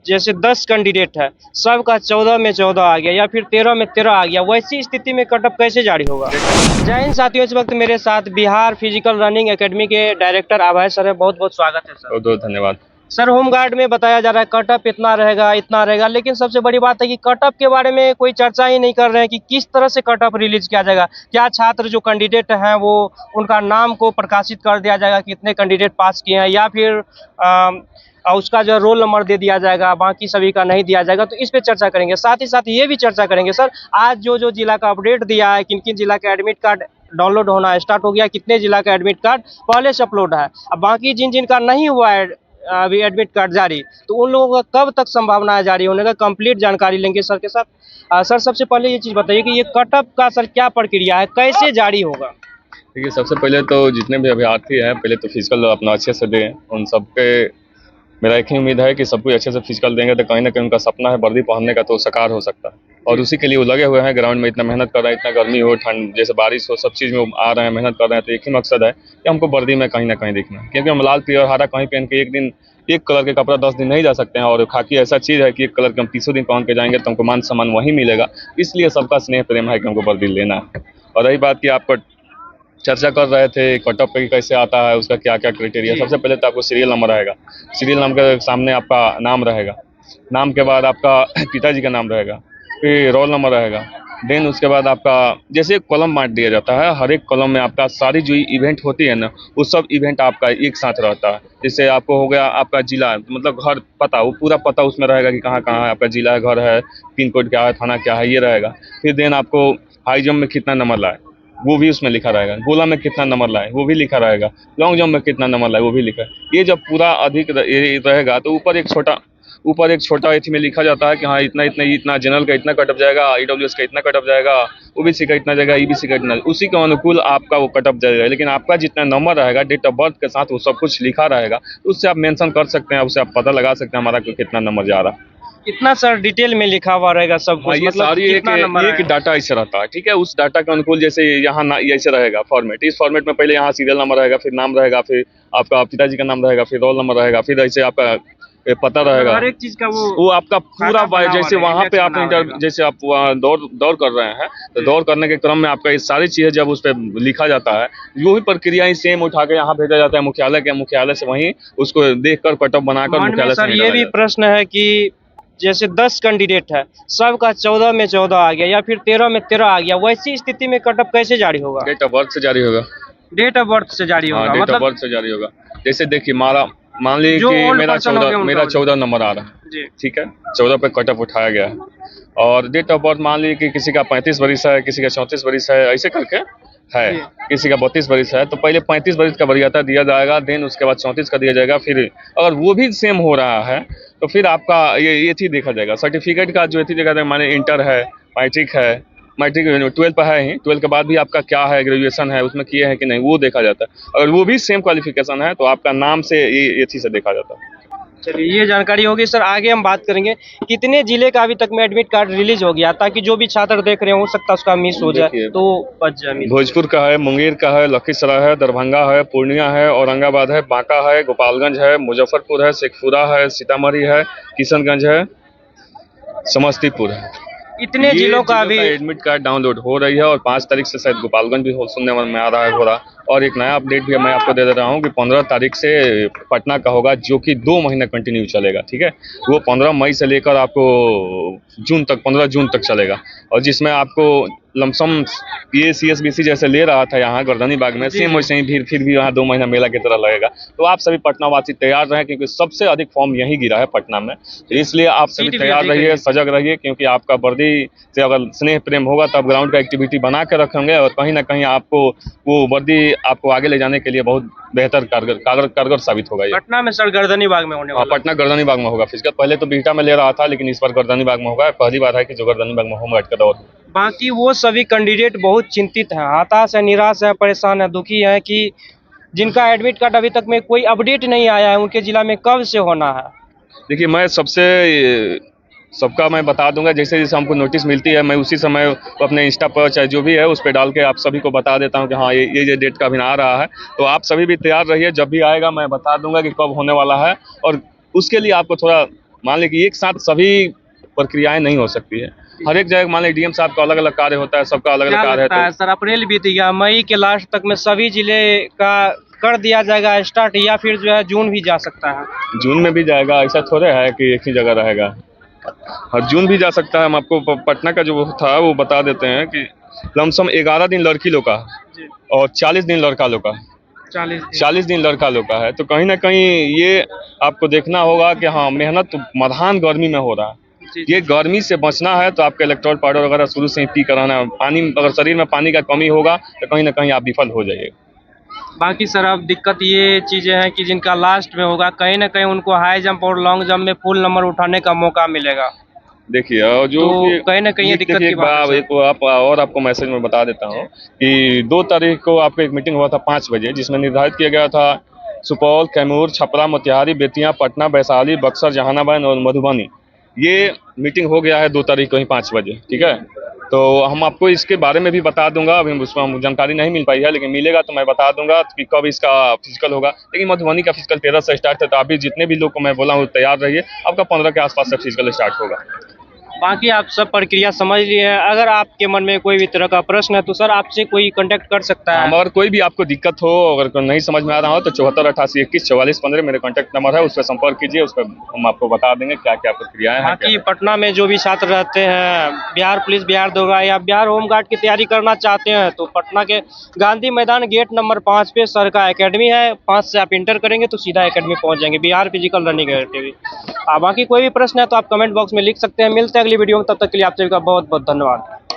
जैसे 10 कैंडिडेट है, सबका 14 में 14 आ गया या फिर 13 में 13 आ गया, वैसी स्थिति में कटअप कैसे जारी होगा? जय हिंद साथियों, इस वक्त मेरे साथ बिहार फिजिकल रनिंग एकेडमी के डायरेक्टर अभय सर है। बहुत बहुत स्वागत है सर। बहुत बहुत धन्यवाद सर, होमगार्ड में बताया जा रहा है कटअप इतना रहेगा, लेकिन सबसे बड़ी बात है कि कटअप के बारे में कोई चर्चा ही नहीं कर रहे हैं कि किस तरह से कटअप रिलीज किया जाएगा। क्या छात्र जो कैंडिडेट हैं वो उनका नाम को प्रकाशित कर दिया जाएगा, कितने कैंडिडेट पास किए हैं, या फिर उसका जो रोल नंबर दे दिया जाएगा, बाकी सभी का नहीं दिया जाएगा। तो इस पे चर्चा करेंगे। साथ ही साथ ये भी चर्चा करेंगे सर, आज जो जिला का अपडेट दिया है, किन किन जिला का एडमिट कार्ड डाउनलोड होना स्टार्ट हो गया, कितने जिला का एडमिट कार्ड पहले से अपलोड है, अब बाकी जिन जिनका नहीं हुआ है अभी एडमिट कार्ड जारी, तो उन लोगों का कब तक संभावना है जारी होने का, कंप्लीट जानकारी लेंगे सर के साथ। सर, सबसे पहले ये चीज़ बताइए कि ये कटअप का सर क्या प्रक्रिया है, कैसे जारी होगा? देखिए, सबसे पहले तो जितने भी अभ्यर्थी हैं पहले तो फिजिकल अपना अच्छे से दें। उन सबके मेरा एक ही उम्मीद है कि सब कुछ अच्छे से फिजिकल देंगे तो कहीं ना कहीं उनका सपना है वर्दी पहनने का, तो साकार हो सकता है। और उसी के लिए वो लगे हुए हैं ग्राउंड में, इतना मेहनत कर रहे हैं, इतना गर्मी हो ठंड जैसे बारिश हो, सब चीज़ में वो आ रहे हैं, मेहनत कर रहे हैं। तो एक ही मकसद है कि हमको वर्दी में कहीं ना कहीं दिखना है, क्योंकि हम लाल पीला हरा कहीं पहन के एक दिन एक कलर के कपड़ा 10 दिन नहीं जा सकते हैं। और खाकी ऐसा चीज़ है कि एक कलर के हम 30 दिन पहन के जाएंगे तो हमको मान सम्मान वहीं मिलेगा। इसलिए सबका स्नेह प्रेम है कि हमको वर्दी लेना है। और रही बात कि आपको चर्चा कर रहे थे कटअप पे कैसे आता है, उसका क्या क्या क्राइटेरिया। सबसे पहले तो आपको सीरियल नंबर रहेगा। सीरियल नंबर के सामने आपका नाम रहेगा, नाम के बाद आपका पिताजी का नाम रहेगा, फिर रोल नंबर रहेगा। देन उसके बाद आपका जैसे एक कॉलम बांट दिया जाता है, हर एक कॉलम में आपका सारी जो इवेंट होती है ना, वो सब इवेंट आपका एक साथ रहता है। जैसे आपको हो गया आपका जिला, मतलब घर पता, वो पूरा पता उसमें रहेगा कि कहाँ कहाँ आपका जिला है, घर है, पिन कोड क्या है, थाना क्या है, ये रहेगा। फिर देन आपको हाई जंप में कितना नंबर लाए वो भी उसमें लिखा रहेगा, गोला में कितना नंबर लाए वो भी लिखा रहेगा, लॉन्ग जंप में कितना नंबर लाए वो भी लिखा है। ये जब पूरा अधिक रहेगा तो ऊपर एक छोटा एथी में लिखा जाता है कि हाँ इतना जनरल का इतना कटअप जाएगा, ईडब्ल्यूएस का इतना कटअप जाएगा, ओबीसी का इतना जाएगा, ईबीसी का इतना, उसी के अनुकूल आपका वो कटअप जाएगा। लेकिन आपका जितना नंबर रहेगा डेट ऑफ बर्थ के साथ वो सब कुछ लिखा रहेगा, उससे आप मेंशन कर सकते हैं, उससे आप पता लगा सकते हैं हमारा कितना नंबर जा रहा है। इतना सर डिटेल में लिखा हुआ रहेगा सब कुछ? ये मतलब सारी एक डाटा ऐसे रहता है, ठीक है। उस डाटा के अनुकूल जैसे यहाँ ऐसे रहेगा फॉर्मेट, इस फॉर्मेट में पहले यहाँ सीरियल नंबर रहेगा, फिर नाम रहेगा, फिर आपका पिताजी का नाम रहेगा, फिर रोल नंबर रहेगा, फिर ऐसे आपका पता रहेगा, हर एक चीज का वो आपका पूरा जैसे वहाँ पे आप जैसे आप दौड़ कर रहे हैं तो दौड़ करने के क्रम में आपका ये सारी चीजें जब उस पर लिखा जाता है, वही प्रक्रिया ही सेम उठा के यहाँ भेजा जाता है मुख्यालय से वहीं उसको देखकर कटअप बनाकर मुख्यालय से। ये भी प्रश्न है कि जैसे 10 कैंडिडेट है, सबका 14 में 14 आ गया या फिर 13 में 13 आ गया, वैसी स्थिति में कटअप कैसे जारी होगा? डेट ऑफ बर्थ से जारी होगा। डेट ऑफ बर्थ से जारी होगा? डेट ऑफ बर्थ से जारी होगा। जैसे देखिए मान लीजिए कि मेरा 14 नंबर आ रहा है, ठीक है, 14 पे कटअप उठाया गया है। और डेट ऑफ बर्थ मान लीजिए कि किसी का 35 वर्ष है, किसी का 34 वर्ष है, ऐसे करके है, किसी का 32 वर्ष है, तो पहले 35 वर्ष का वरीयता दिया जाएगा, देन उसके बाद 34 का दिया जाएगा। फिर अगर वो भी सेम हो रहा है तो फिर आपका ये चीज देखा जाएगा। सर्टिफिकेट का जो देखा जाएगा, माने इंटर है, मैट्रिक 12 पर है ही, 12 के बाद भी आपका क्या है, ग्रेजुएशन है, उसमें किए हैं कि नहीं, वो देखा जाता है। अगर वो भी सेम क्वालिफिकेशन है तो आपका नाम से ये चीज़ से देखा जाता है। चलिए, ये जानकारी होगी सर। आगे हम बात करेंगे कितने जिले का अभी तक में एडमिट कार्ड रिलीज हो गया, ताकि जो भी छात्र देख रहे हैं हो सकता है उसका मिस हो जाए तो बच जाए। भोजपुर का है, मुंगेर का है, लखीसराय है, दरभंगा है, पूर्णिया है, औरंगाबाद है, बांका है, गोपालगंज है, मुजफ्फरपुर है, शेखपुरा है, सीतामढ़ी है, किशनगंज है, समस्तीपुर है। इतने जिलों का अभी एडमिट कार्ड डाउनलोड हो रही है। और 5 तारीख से शायद गोपालगंज भी सुनने में आ रहा है हो रहा। और एक नया अपडेट भी मैं आपको दे रहा हूँ कि 15 तारीख से पटना का होगा, जो कि 2 महीने कंटिन्यू चलेगा, ठीक है। वो 15 मई से लेकर आपको 15 जून तक चलेगा। और जिसमें आपको लमसम ये CSBC जैसे ले रहा था यहाँ गर्दनी बाग में, सेम वैसे ही भीड़ फिर भी यहाँ 2 महीना मेला की तरह लगेगा। तो आप सभी पटना वासी तैयार रहें, क्योंकि सबसे अधिक फॉर्म यहीं गिरा है पटना में। इसलिए आप सभी तैयार रहिए, सजग रहिए, क्योंकि आपका वर्दी से अगर स्नेह प्रेम होगा तो आप ग्राउंड का एक्टिविटी बना के रखेंगे और कहीं ना कहीं आपको वो वर्दी आपको आगे ले जाने के लिए बहुत बेहतर कारगर साबित होगा। ये पटना में सर गर्दनी बाग में होने वाला? पटना गर्दनी बाग में होगा फिजिकल। पहले तो बिहटा में ले रहा था, लेकिन इस बार गर्दनी बाग में होगा। पहली बार है कि जो गर्दनी बाग में होमगार्ड का दौर। बाकी वो सभी कैंडिडेट बहुत चिंतित हैं, हताश है, निराश है, परेशान है, दुखी है कि जिनका एडमिट कार्ड अभी तक में कोई अपडेट नहीं आया है, उनके जिला में कब से होना है। देखिए, मैं सबका मैं बता दूंगा, जैसे जैसे हमको नोटिस मिलती है मैं उसी समय अपने इंस्टा पर चाहे जो भी है उस पर डाल के आप सभी को बता देता हूं कि हाँ ये डेट का भी आ रहा है। तो आप सभी भी तैयार रहिए, जब भी आएगा मैं बता दूंगा कि कब होने वाला है। और उसके लिए आपको थोड़ा मान लें कि एक साथ सभी प्रक्रियाएं नहीं हो सकती है। हर एक जगह मान लें डीएम साहब का अलग अलग कार्य होता है, सबका अलग अलग क्या कार्य है, लगता है सर, अप्रैल बीत गया, मई के लास्ट तक में सभी जिले का कर दिया जाएगा स्टार्ट, या फिर जो है जून भी जा सकता है? तो जून में भी जाएगा, ऐसा थोड़े है कि एक ही जगह रहेगा। और जून भी जा सकता है। हम आपको पटना का जो था वो बता देते हैं कि लमसम 11 दिन लड़की लोग का जी, और 40 दिन लड़का लोग का, 40 दिन लड़का लोग का है। तो कहीं ना कहीं ये आपको देखना होगा कि हाँ, मेहनत तो मधान गर्मी में हो रहा है। जी, ये गर्मी से बचना है तो आपके इलेक्ट्रोल पाउडर वगैरह शुरू से ही पी कराना है। पानी, अगर शरीर में पानी का कमी होगा तो कहीं ना कहीं आप विफल हो जाइएगा। बाकी सर अब दिक्कत ये चीजें हैं कि जिनका लास्ट में होगा कहीं ना कहीं उनको हाई जंप और लॉन्ग जंप में फुल नंबर उठाने का मौका मिलेगा। देखिए, और जो तो कि कहीं ना कहीं ये दिक्कत देखिए, की बात है सर। एक आप और आपको मैसेज में बता देता हूँ कि 2 तारीख को आपको एक मीटिंग हुआ था 5 बजे, जिसमें निर्धारित किया गया था सुपौल, कैमूर, छपरा, मोतिहारी, बेतिया, पटना, वैशाली, बक्सर, जहानाबाद और मधुबनी। ये मीटिंग हो गया है 2 तारीख को ही 5 बजे, ठीक है। तो हम आपको इसके बारे में भी बता दूंगा, अभी उसमें हमको जानकारी नहीं मिल पाई है, लेकिन मिलेगा तो मैं बता दूंगा कि कब इसका फिजिकल होगा। लेकिन मधुबनी का फिजिकल 13 से स्टार्ट है, तो अभी जितने भी लोग को मैं बोला हूँ तैयार रहिए, आपका 15 के आसपास से फिजिकल स्टार्ट होगा। बाकी आप सब प्रक्रिया समझ लिए हैं। अगर आपके मन में कोई भी तरह का प्रश्न है तो सर आपसे कोई कांटेक्ट कर सकता है। अगर कोई भी आपको दिक्कत हो, अगर कोई नहीं समझ में आ रहा हो, तो 74 88 21 44 15 मेरे कॉन्टैक्ट नंबर है, उस पर संपर्क कीजिए। उस पर हम आपको बता देंगे क्या क्या प्रक्रियाएं हैं। बाकी पटना में जो भी छात्र रहते हैं, बिहार पुलिस, बिहार दरोगा या बिहार होमगार्ड की तैयारी करना चाहते हैं तो पटना के गांधी मैदान गेट नंबर 5 पे सर का एकेडमी है। 5 से आप इंटर करेंगे तो सीधा एकेडमी पहुंच जाएंगे, बिहार फिजिकल रनिंग एकेडमी। बाकी कोई भी प्रश्न है तो आप कमेंट बॉक्स में लिख सकते हैं। मिलते हैं अगली वीडियो में, तब तक के लिए आप सभी का बहुत बहुत धन्यवाद।